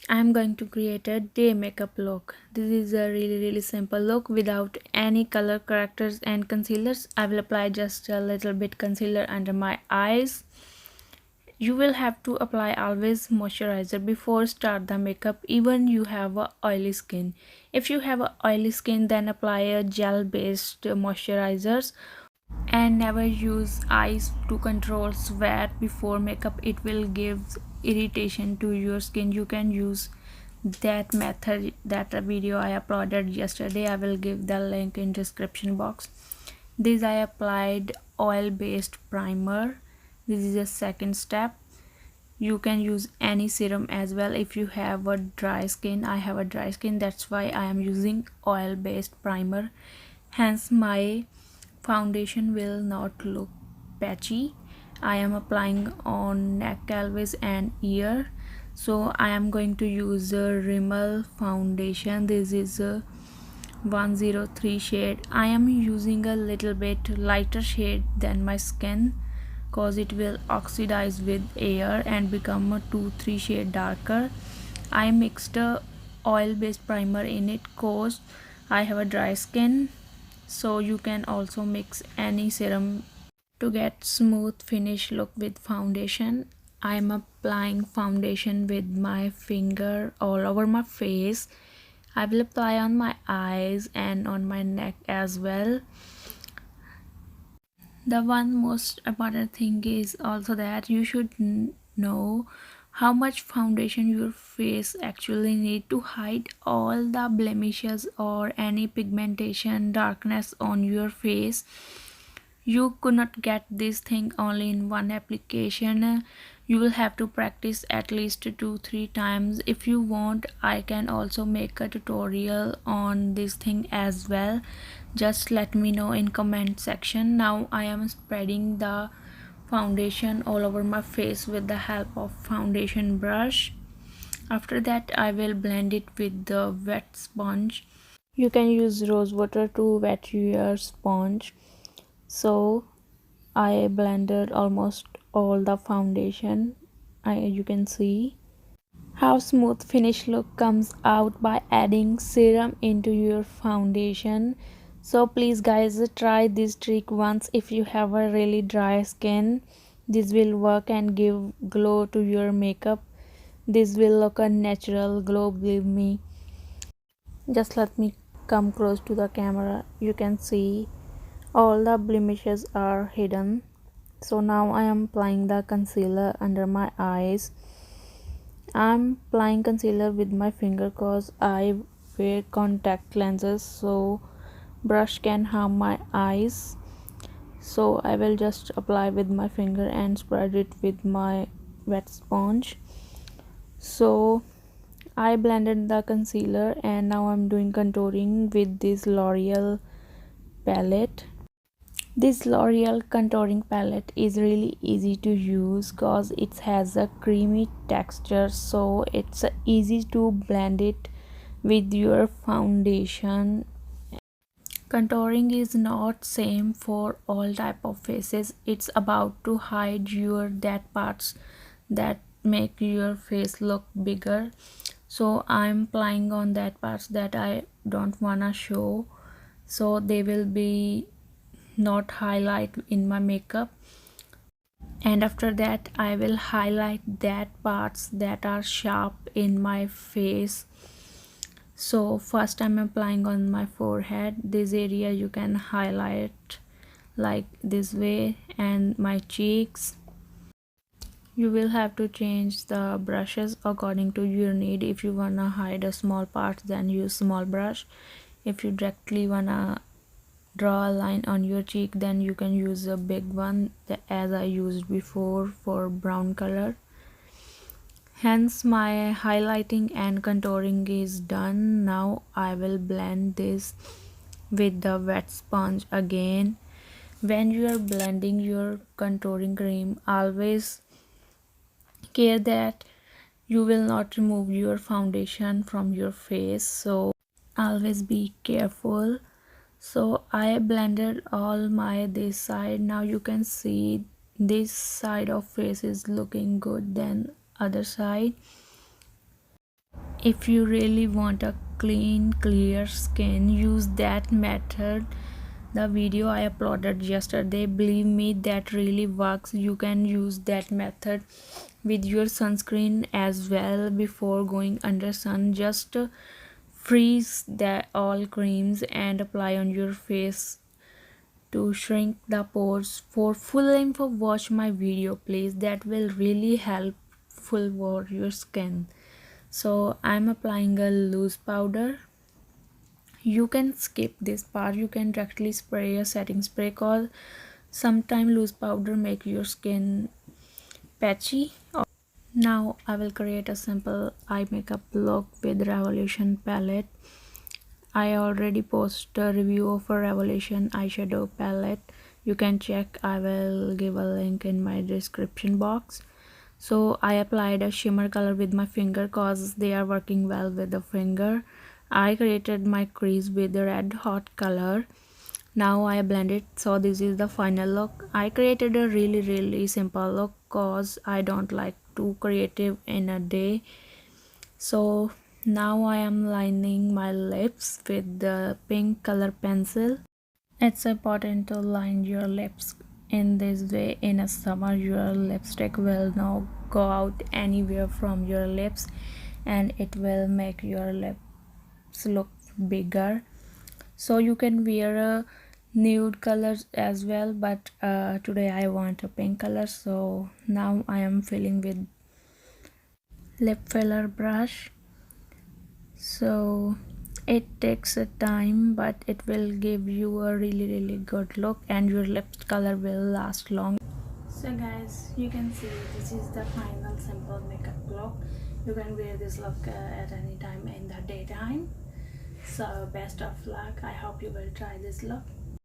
I'm going to create a day makeup look. This is a really simple look without any color correctors and concealers. I will apply just a little bit concealer under my eyes. You will have to apply always moisturizer before start the makeup, even you have a oily skin. If you have a oily skin, then apply a gel based moisturizers, and never use ice to control sweat before makeup. It will give irritation to your skin. You can use that method, that video I uploaded yesterday. I will give the link in description box. This I applied oil based primer. This is a second step. You can use any serum as well if you have a dry skin. I have a dry skin, that's why I am using oil based primer. Hence my foundation will not look patchy. I am applying on neck, pelvis and ear. So I am going to use a Rimmel foundation. This is a 103 shade. I am using a little bit lighter shade than my skin cause it will oxidize with air and become a 2-3 shade darker. I mixed a oil based primer in it cause I have a dry skin. So you can also mix any serum to get smooth finish look with foundation. I'm applying foundation with my finger all over my face. I will apply on my eyes and on my neck as well. The one most important thing is also that you should know how much foundation your face actually need to hide all the blemishes or any pigmentation darkness on your face. You could not get this thing only in one application. You will have to practice at least 2-3 times. If you want, I can also make a tutorial on this thing as well. Just let me know in comment section. Now I am spreading the foundation all over my face with the help of foundation brush. After that I will blend it with the wet sponge. You can use rose water to wet your sponge. So I blended almost all the foundation. You can see how smooth finish look comes out by adding serum into your foundation. So please guys, try this trick once if you have a really dry skin. This will work and give glow to your makeup. This will look a natural glow, believe me. Just let me come close to the camera. You can see all the blemishes are hidden. So now I am applying the concealer under my eyes. I'm applying concealer with my finger cause I wear contact lenses, so brush can harm my eyes. So I will just apply with my finger and spread it with my wet sponge. So I blended the concealer and now I'm doing contouring with this L'Oreal palette. This L'Oreal contouring palette is really easy to use cause it has a creamy texture, so it's easy to blend it with your foundation. Contouring is not same for all type of faces. It's about to hide your that parts that make your face look bigger. So I'm applying on that parts that I don't wanna show, so they will be not highlight in my makeup. And after that I will highlight that parts that are sharp in my face. So first I'm applying on my forehead. This area you can highlight like this way, and my cheeks. You will have to change the brushes according to your need. If you wanna hide a small part, then use small brush. If you directly wanna draw a line on your cheek, then you can use a big one as I used before for brown color. Hence my highlighting and contouring is done. Now I will blend this with the wet sponge again. When you are blending your contouring cream, always care that you will not remove your foundation from your face, so always be careful. So I blended all my this side. Now you can see this side of face is looking good than other side. If you really want a clean clear skin, use that method. The video I uploaded yesterday, believe me, that really works. You can use that method with your sunscreen as well. Before going under sun, just freeze that all creams and apply on your face to shrink the pores. For full info, watch my video please, that will really helpful for your skin. So I'm applying a loose powder. You can skip this part, you can directly spray a setting spray, cause sometimes loose powder make your skin patchy. Now I will create a simple eye makeup look with Revolution palette. I already posted a review of a Revolution eyeshadow palette. You can check, I will give a link in my description box. So I applied a shimmer color with my finger cause they are working well with the finger. I created my crease with the red hot color. Now I blend it. So this is the final look. I created a really simple look cause I don't like too creative in a day. So now I am lining my lips with the pink color pencil. It's important to line your lips in this way. In a summer, your lipstick will not go out anywhere from your lips and it will make your lips look bigger. So you can wear a nude colors as well, but today I want a pink color, so now I am filling with lip filler brush. So it takes a time, but it will give you a really good look and your lip color will last long. So guys, you can see this is the final simple makeup look. You can wear this look at any time in the daytime. So best of luck. I hope you will try this look.